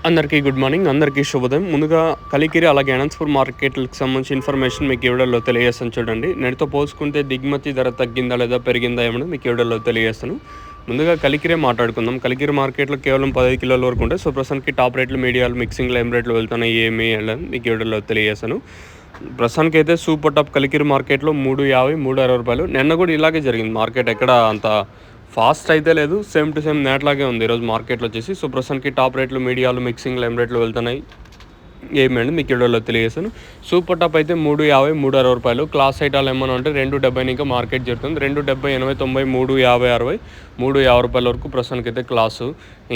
అందరికీ good morning. అందరికీ శుభోదయం. ముందుగా కలికిరి అలాగే అనంతపూర్ మార్కెట్లకు సంబంధించిన ఇన్ఫర్మేషన్ మీకు ఈ వీడియోలో తెలియజేస్తాను చూడండి. నేటితో పోల్చుకుంటే దిగుమతి ధర తగ్గిందా లేదా పెరిగిందా ఏమన్నా మీకు ఈ వీడియోలో తెలియజేస్తాను. ముందుగా కలికిరే మాట్లాడుకుందాం. కలికిరి మార్కెట్లో కేవలం 15 కిలోల వరకు ఉంటాయి. సో ప్రస్తుతానికి టాప్ రేట్లు, మీడియాలు, మిక్సింగ్లో ఏం రేట్లు వెళ్తున్నాయి ఏమి అని మీకు ఈ వీడియోలో తెలియజేస్తాను. ప్రస్తుతానికి అయితే సూపర్ టాప్ కలికిరి మార్కెట్లో 350, 360 రూపాయలు. నిన్న కూడా ఇలాగే జరిగింది. మార్కెట్ ఎక్కడ అంత ఫాస్ట్ అయితే లేదు, సేమ్ టు సేమ్ నేట్లాగే ఉంది ఈరోజు మార్కెట్లో వచ్చేసి. సో ప్రస్తుతానికి టాప్ రేట్లు, మీడియాలు, మిక్సింగ్లు ఏం రేట్లు వెళ్తున్నాయి ఏమేంటి మీకు వీడియోలో తెలియజేస్తాను. సూపర్ టాప్ అయితే 350, 360 రూపాయలు. క్లాస్ ఐటాలు ఏమన్నా ఉంటే 270 ఇంకా మార్కెట్ జరుగుతుంది. 270, 80, 90, 350, 60, 350 రూపాయల వరకు ప్రస్తుతానికి అయితే క్లాసు.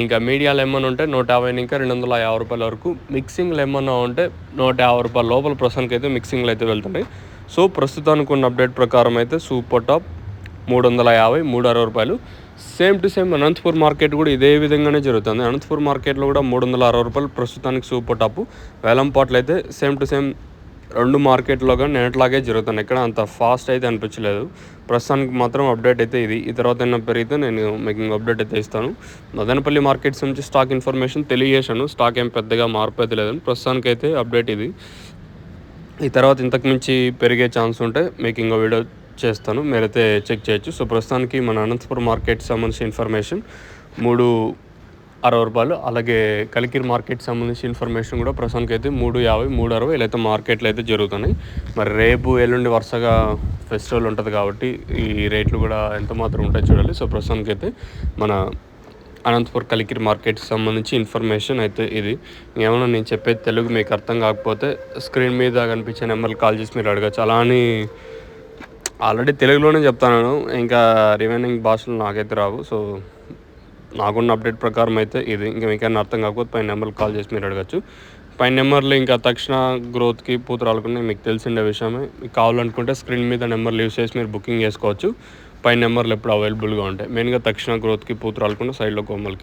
ఇంకా మీడియాలు ఏమన్నా ఉంటే 150 ఇంకా 250 రూపాయల వరకు. మిక్సింగ్లు ఏమన్నా ఉంటే 150 రూపాయల లోపల ప్రస్తుతానికి అయితే మిక్సింగ్లు అయితే వెళ్తున్నాయి. సో ప్రస్తుతానికి ఉన్న అప్డేట్ ప్రకారం అయితే సూపర్ టాప్ 350, 360 రూపాయలు. Same to same Anantapur market కూడా ఇదే విధంగానే జరుగుతుంది. అనంతపూర్ మార్కెట్లో కూడా 360 రూపాయలు ప్రస్తుతానికి సూపర్ టాప్. వేలంపాట్లు అయితే సేమ్ టు సేమ్ రెండు మార్కెట్లో కానీ నేట్లాగే జరుగుతుంది. ఎక్కడ అంత ఫాస్ట్ అయితే అనిపించలేదు. ప్రస్తుతానికి మాత్రం అప్డేట్ అయితే ఇది. ఈ తర్వాత ఏమైనా పెరిగితే నేను మీకు అప్డేట్ అయితే ఇస్తాను. మదనపల్లి మార్కెట్స్ నుంచి స్టాక్ ఇన్ఫర్మేషన్ తెలియజేశాను. స్టాక్ ఏం పెద్దగా మార్పు అయితే లేదని. ప్రస్తుతానికి అయితే అప్డేట్ ఇది. ఈ తర్వాత ఇంతకు మించి పెరిగే ఛాన్స్ ఉంటే మీకు ఇంకో వీడియో చేస్తాను, మీరైతే చెక్ చేయొచ్చు. సో ప్రస్తుతానికి మన అనంతపురం మార్కెట్ సంబంధించిన ఇన్ఫర్మేషన్ 360 రూపాయలు. అలాగే కలికిరి మార్కెట్ సంబంధించిన ఇన్ఫర్మేషన్ కూడా ప్రస్తుతానికి అయితే 350, 360 ఇలా అయితే మార్కెట్లు అయితే జరుగుతున్నాయి. మరి రేపు ఎల్లుండి వరుసగా ఫెస్టివల్ ఉంటుంది కాబట్టి ఈ రేట్లు కూడా ఎంత మాత్రం ఉంటాయి చూడాలి. సో ప్రస్తుతానికి అయితే మన అనంతపూర్ కలికిరి మార్కెట్కి సంబంధించి ఇన్ఫర్మేషన్ అయితే ఇది. ఏమన్నా నేను చెప్పేది తెలుగు మీకు అర్థం కాకపోతే స్క్రీన్ మీద కనిపించే నెంబర్కి కాల్ చేసి మీరు అడగచ్చు. అలా అని ఆల్రెడీ తెలుగులోనే చెప్తాను, ఇంకా రిమైనింగ్ భాషలు నాకైతే రావు. సో నాకున్న అప్డేట్ ప్రకారం అయితే ఇది. ఇంకా మీకైనా అర్థం కాకపోతే పైన నెంబర్కి కాల్ చేసి మీరు అడగచ్చు. పైన నెంబర్లు ఇంకా తక్షణ గ్రోత్కి పూతరాలకున్నాయి మీకు తెలిసిండే విషయమే. మీకు కావాలనుకుంటే స్క్రీన్ మీద నెంబర్లు యూస్ చేసి మీరు బుకింగ్ చేసుకోవచ్చు. పైన నెంబర్లు ఎప్పుడు అవైలబుల్గా ఉంటాయి. మెయిన్గా తక్షణ గ్రోత్కి పూతరాలకుండా సైడ్లో కొమ్మలకి.